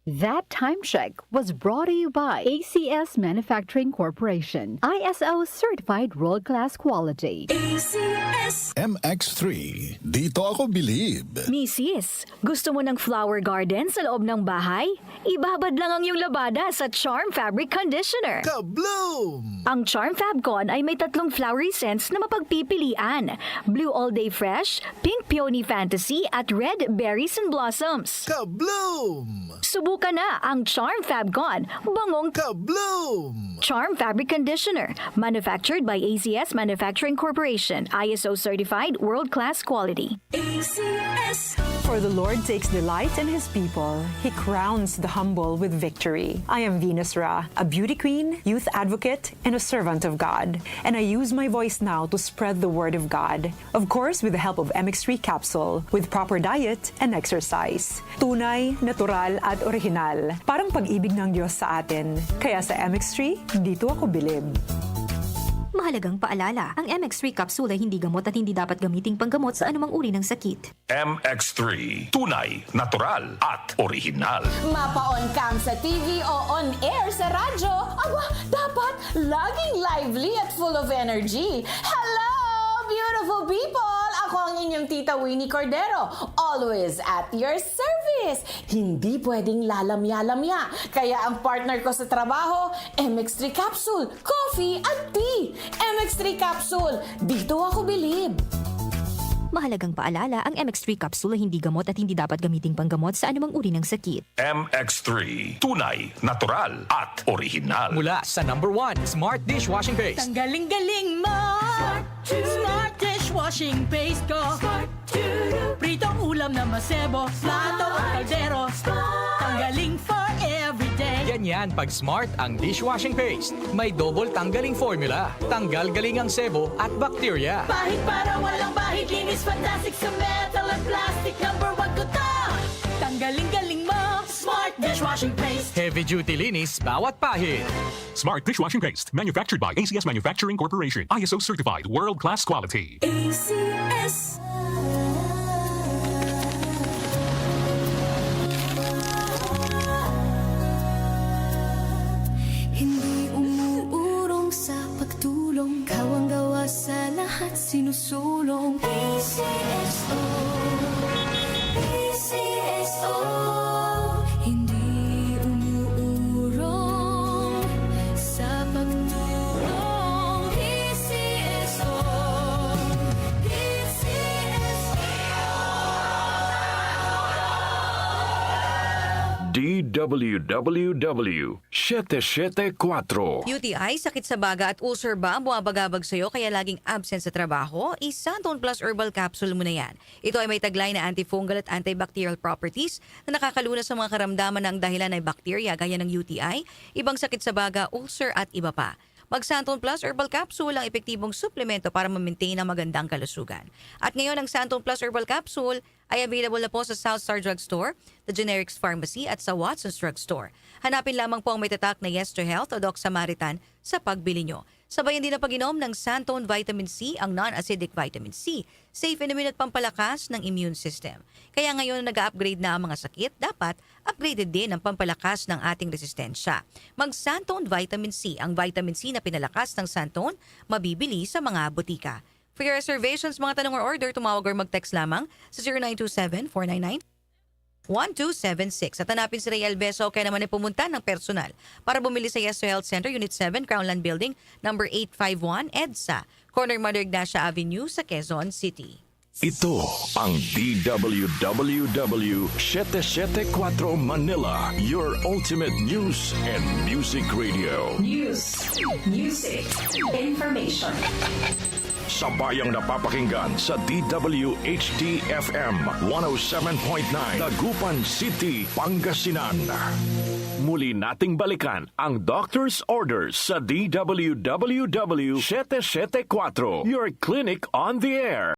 That time check was brought to you by ACS Manufacturing Corporation, ISO certified world-class quality. ACS MX3, dito ako bilib. Mrs., gusto mo ng flower garden sa loob ng bahay? Ibabad lang ang iyong labada sa Charm Fabric Conditioner. Ka-bloom! Ang Charm Fabcon ay may 3 flowery scents na mapagpipilian. Blue All Day Fresh, Pink Peony Fantasy at Red Berries and Blossoms. Ka-bloom! Subukan na ang Charm Fabcon, bangong Ka-bloom! Charm Fabric Conditioner, manufactured by ACS Manufacturing Corporation, ISO certified world-class quality. ACS For the Lord takes delight in His people. He crowns the humble with victory. I am Venus Ra, a beauty queen, youth advocate, and a servant of God. And I use my voice now to spread the word of God. Of course, with the help of MX3 capsule, with proper diet and exercise. Tunay, natural, at orihinal. Parang pag-ibig ng Diyos sa atin. Kaya sa MX3, dito ako bilib. Mahalagang paalala, ang MX3 capsule ay hindi gamot at hindi dapat gamiting panggamot sa anumang uri ng sakit. MX3, tunay, natural, at orihinal. Mapa-on cam sa TV o on air sa radyo, aba, dapat laging lively at full of energy. Hello, beautiful people! Ako ang inyong tita Winnie Cordero, always at your service. Hindi pwedeng lalamya-lamya. Kaya ang partner ko sa trabaho, MX3 capsule, coffee at tea. MX3 capsule, dito ako bilib. Mahalagang paalala, ang MX3 capsule ay hindi gamot at hindi dapat gamiting panggamot sa anumang uri ng sakit. MX3, tunay, natural, at orihinal. Mula sa #1 Smart Dishwashing Paste. Ang galing-galing mo! Smart dishwashing paste ko. Pritong ulam na masebo, plato o kaldero. Tanggaling for everyday. Ganyan pag Smart ang dishwashing paste. May double tanggaling formula. Tanggal galing ang sebo at bakterya. Bahid para walang bahid, linis fantastic sa metal at plastic. #1 ko to! Tanggaling-galing mo! Smart dishwashing paste. Heavy duty linis bawat pahid. Smart Dishwashing Paste, manufactured by ACS Manufacturing Corporation, ISO certified world-class quality. ACS Hindi umuurong sa pagtulong, kawang gawa sa lahat sinusulong. PCSO, PCSO. Hindi umuurong sa pagtulong. PCSO, DWWW 774. UTI, sakit sa baga at ulcer ba ang bumabagabag sa'yo kaya laging absent sa trabaho? Isantone Plus Herbal Capsule mo na yan. Ito ay may taglay na antifungal at antibacterial properties na nakakalunas sa mga karamdaman ng dahilan ay bakterya gaya ng UTI, ibang sakit sa baga, ulcer at iba pa. Mag-Santone Plus Herbal Capsule ang epektibong suplemento para ma-maintain ang magandang kalusugan. At ngayon ang Santone Plus Herbal Capsule ay available na po sa Southstar Drugstore, The Generics Pharmacy at sa Watson's Drugstore. Hanapin lamang po ang may tatak na Yes to Health o Doc Samaritan sa pagbili nyo. Sabayan din ang pag-inom ng Santone Vitamin C, ang non-acidic vitamin C. Safe inumin at pampalakas ng immune system. Kaya ngayon nag-upgrade na ang mga sakit, dapat upgraded din ang pampalakas ng ating resistensya. Mag-Santone Vitamin C, ang vitamin C na pinalakas ng Santone, mabibili sa mga butika. For your reservations, mga tanong or order, tumawag or mag-text lamang sa 0927-499-1276. At hanapin si Ray Albeso, kaya naman ay pumunta ng personal para bumili sa Yes to Health Center, Unit 7, Crownland Building, number 851, EDSA, corner Mother Ignacia Avenue sa Quezon City. Ito ang DWWW 774 Manila, your ultimate news and music radio. News, music, information. Sabayang napapakinggan sa DWHD-FM 107.9 Dagupan City, Pangasinan. Muli nating balikan ang Doctor's Orders sa DWWW 774, your clinic on the air.